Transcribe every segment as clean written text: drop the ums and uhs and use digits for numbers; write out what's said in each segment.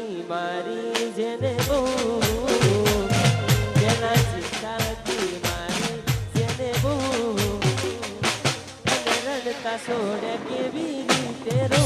હતી મારી જેને બહુ જેના ચિંતા હતી મારી જેને બહુ રડતા છોડે કેવી રીતે રો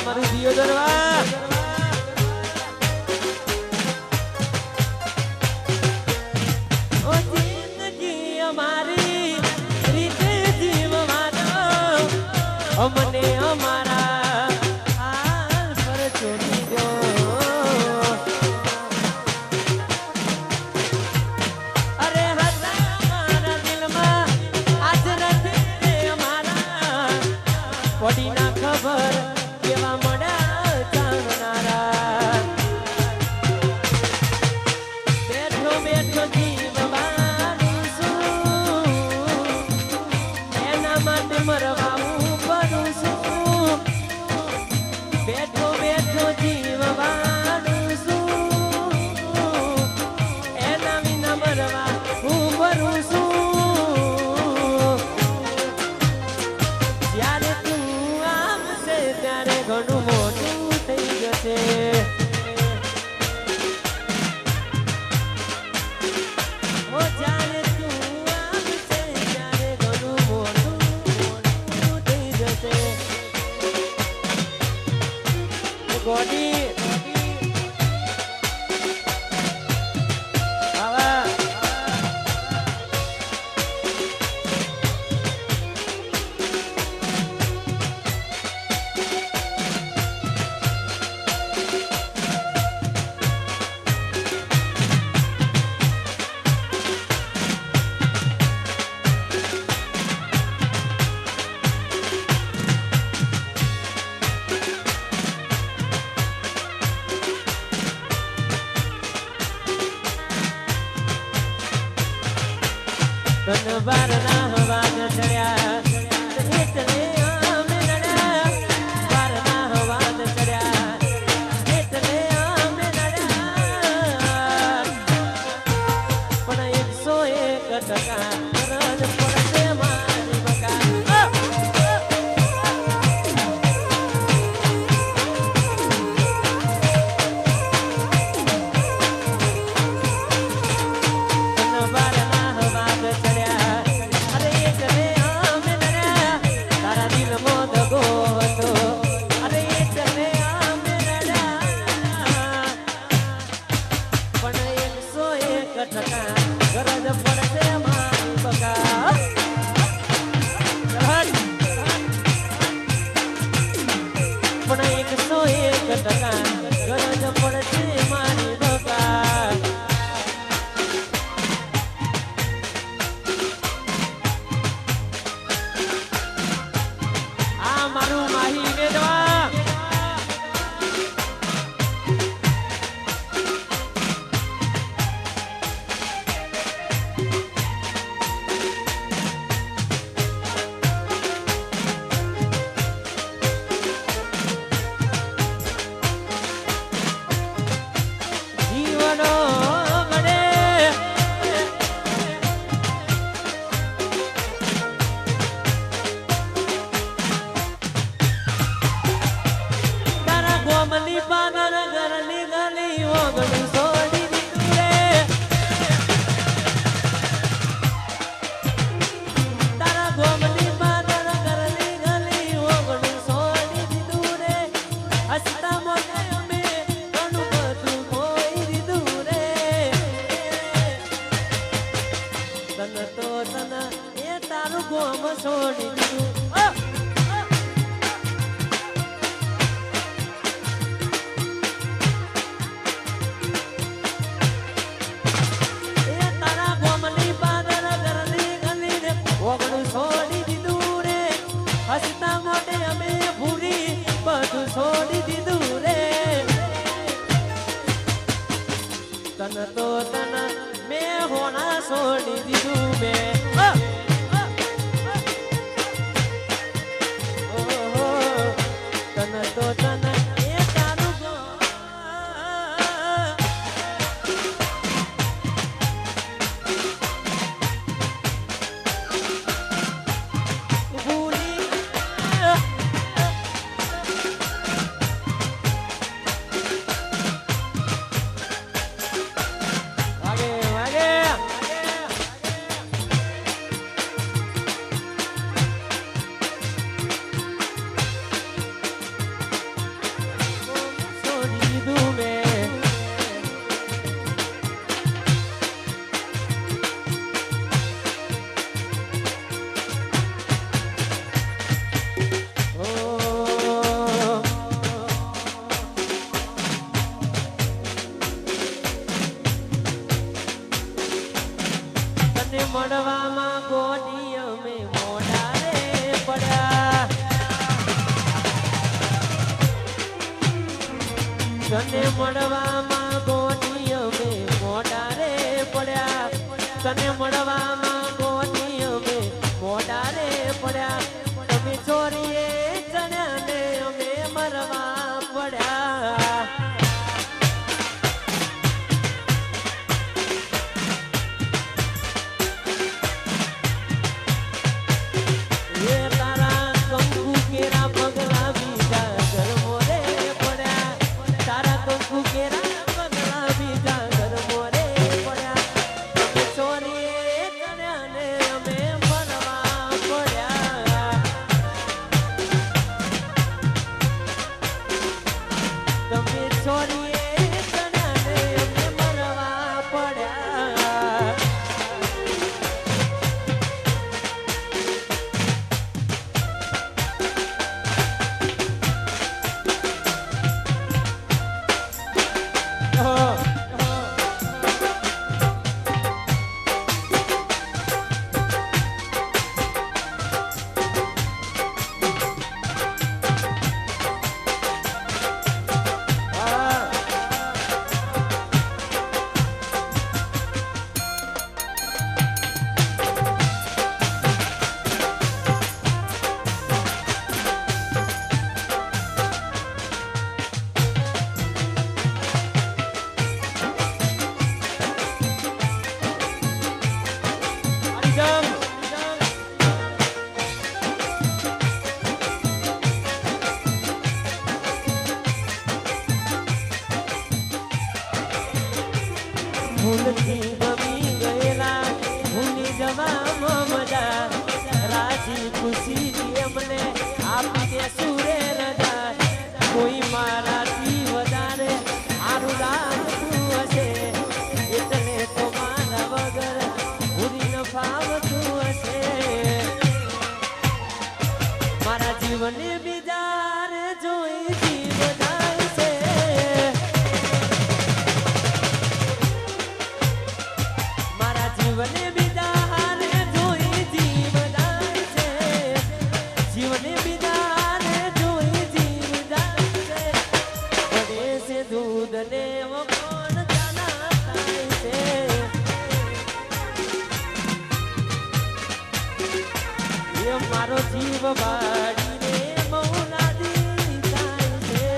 મારું દિયોદરવા ઓ જિંદગી અમારી રીતે જીવવાનો અમને અમારા હાલ પર છોડી દો અરે હતા અમારા દિલમાં આજ નથી અમારા પડી ના ખબર કેવા મળ્યા ચાંદનારા બેઠો બેઠો જીવવાનું છું એના માટે મરવાનું કરું છું બેઠો બેઠો જીવવાનું છું એના વિના મરવા હું મરું છું જ્યારે તું આવશે ત્યારે ઘણું મોટું થઈ જશે ઓ જ્યારે તું આવશે ત્યારે ઘણું મોટું થઈ જશે ગોડી તન બારના હવાજ ચડ્યા એટલે અમે લડ્યા બારના હવાજ ચડ્યા એટલે અમે લડ્યા પણ 101% રજ પડશે મારી બકા છોડી દીધું છોડી દીધું રે હસતા મોઢે અમે ભૂરી બધું છોડી દીધું રે તન તો તન મેં હોણા છોડી દીધું મેં તન તો તન એ તારું મળવામાં ગોડી અમે મોઢા રે પડ્યા તને મળવામાં ગોડી અમે મોઢા રે પડ્યા તને મળવામાં ગોડી અમે મોઢા રે પડ્યા તમે ચોરીએ ચણ્યા ને અમે મરવા પડ્યા ભૂલથી ગમી ગયેલા ભૂલી જવામાં મજા રાજી ખુશી એમને આપી દે સુરે રજા કોઈ મારાથી વધારે સારું લાગતું હશે એટલે તો મારા વગર ભૂલી ન ફાવતું હશે મારા જીવને બીજા રે જોઈ જીવ જાય છે જીવને બીજા હારે જોઈ જીવ જાય છે જીવને બીજા હારે જોઈ જીવ જાય છે પડે છે દૂધ ને કોણ જાના થાય છે એ મારો જીવ બાળીને મૌલાદી થાય છે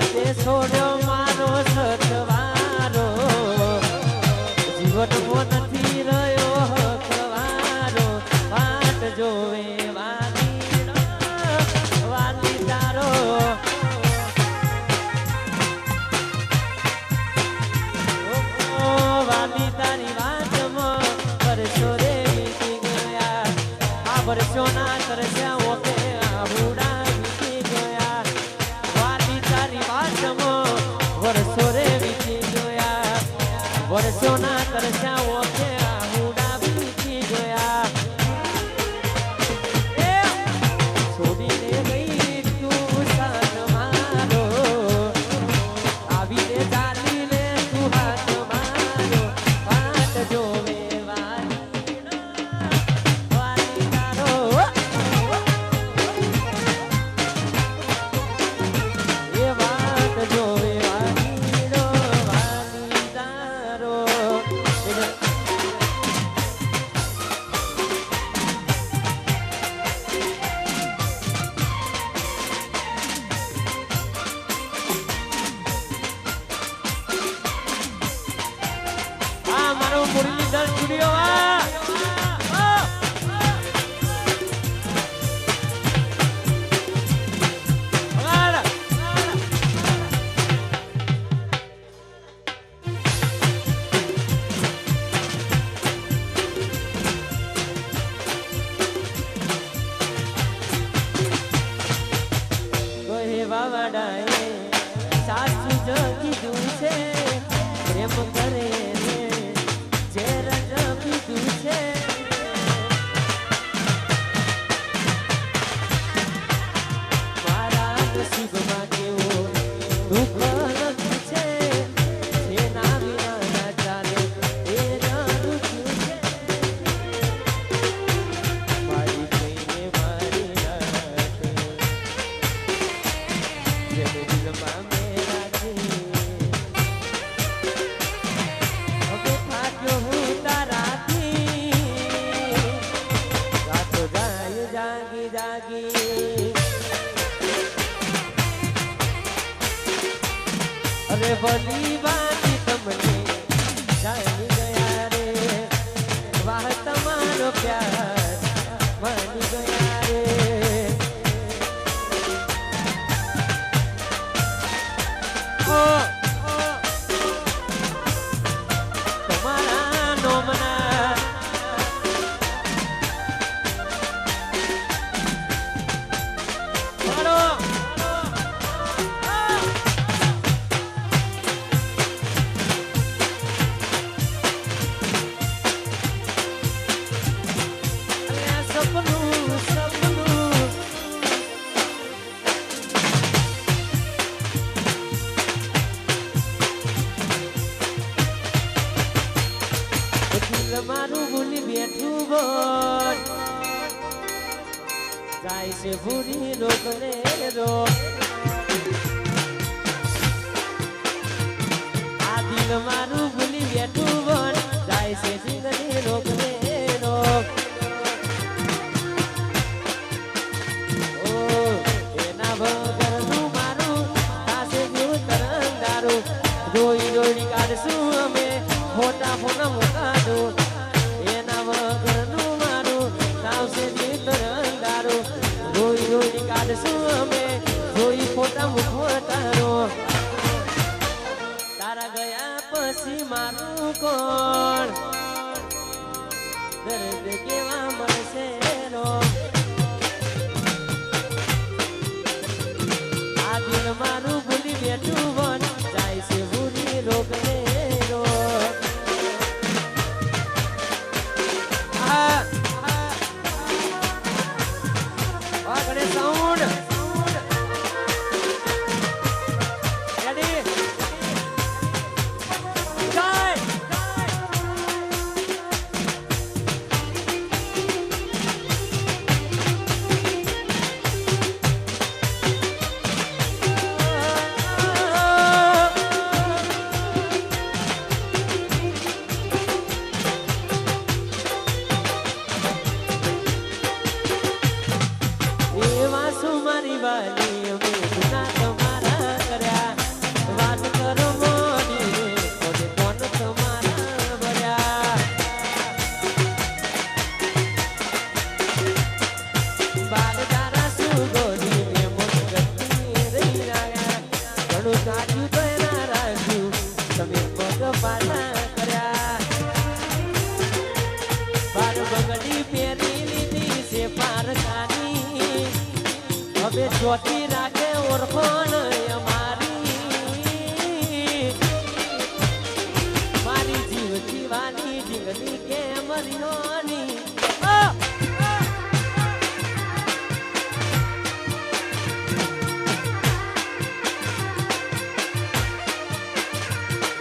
તે છોડ્યો મારો સથવારો જીવનમાં નથી રહ્યો હકવારો વાટ જોવે વાલી વાલી તારો વાલી તારી વાતમાં વર્ષો રે વીતી ગયા આ વર્ષોના તરસ્યા ઓકે આહુડા વીતી ગયા વાલી તારી વાતમાં વર્ષો રે વીતી ગયા વર્ષોના તરસ્યા ઓકે આહુડા વીતી ગયા છોડીને ગઈ તું સાથ મારો આવીને ચાલીને તું હાથ મારો વાટ જોવે વાલી વાલી તારો એ વાટ જોવે વાલી વાલી તારો આ મારો મુરલીધર સ્ટુડિયો વાવડાએ સાચું જ કીધું છે પ્રેમ કરે રે ઝેર જ પીધું છે મારા નસીબમાં કેવો દુઃખ લખ્યું છે જેના વિના ના ચાલે એ જાણું છે મારી કઈને મારી રાતે જેને દિલમાં મેરા છે હવે થાક્યો હું તારાથી રાતો જાય જાગી જાગી અરે ભલી વાતી તમને જાણી ગયા રે વાહ તમારો પ્યાર માની ગયા રે તમારા નોમના મારો સપનું સપનું દિલ મારું ભૂલી બેઠું બોલ જાય છે ભૂલી રોકને રોક આ દિલ મારું ભૂલી બેઠું બોલ જાય છે જીવની રોકને રોક ઓ એના વગરનું મારું પાસે જેવું તરંગારું રોઈ રોઈ કાઢશું અમે ફોટા ફોટા મોકાડું એના વગરનું મારું આવશે જીતર અંધારું રોઈ રોઈ કાઢશું અમે રોઈ ફોટા મુખોટારો તારા ગયા પછી મારું કોણ દર્દ કેવા મળશે રો આ દિલ મારું ભૂલી બેઠું વન જાય છે ભૂલી રોગને રો સાઉન્ડ રેડી જય ચોથી રાખે ઓળખોણ મારી જીવ જીવાની જીવની કે મરિયોની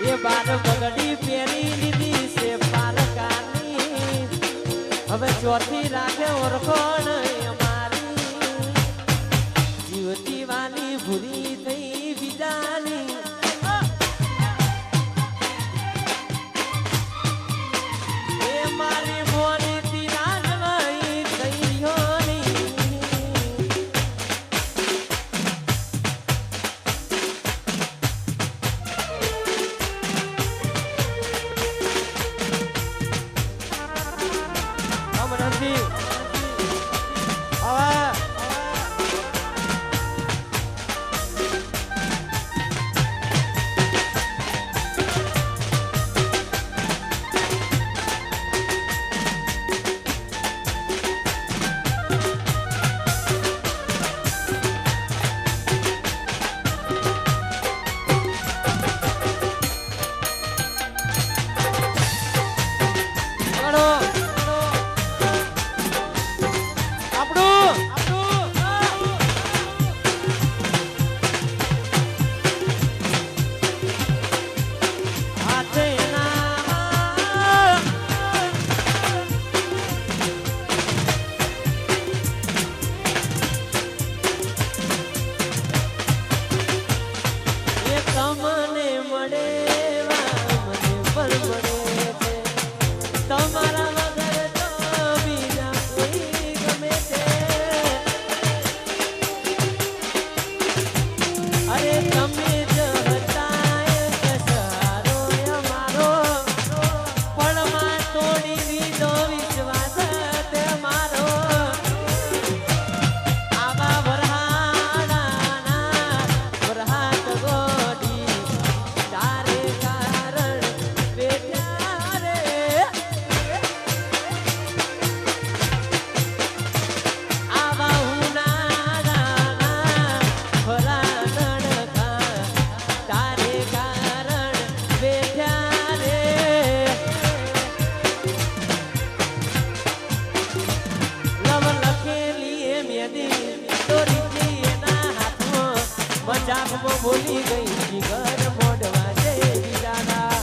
એ બાર બગડી પહેરી લીધી છે પારકાની હવે ચોથી રાખે ઓળખોણ ભૂરી થઈ વિદાની એ મારી મોની તિરાનવાઈ થઈ હોની અમરજી હવે મજાકમાં બોલી ગઈ જીગર મોઢવા જેવી દાદા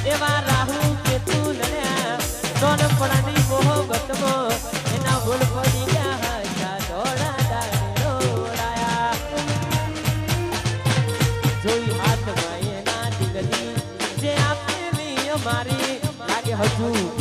એવા રાહુ કે તું લડ્યા નાનપણાની મોહબ્બતમાં એના ભૂલ પડી ગયા હતા દોડા દાડે રોડાયા જોઈ હાથમાં એના દિલની જે આપેલી અમારી લાગે હજુ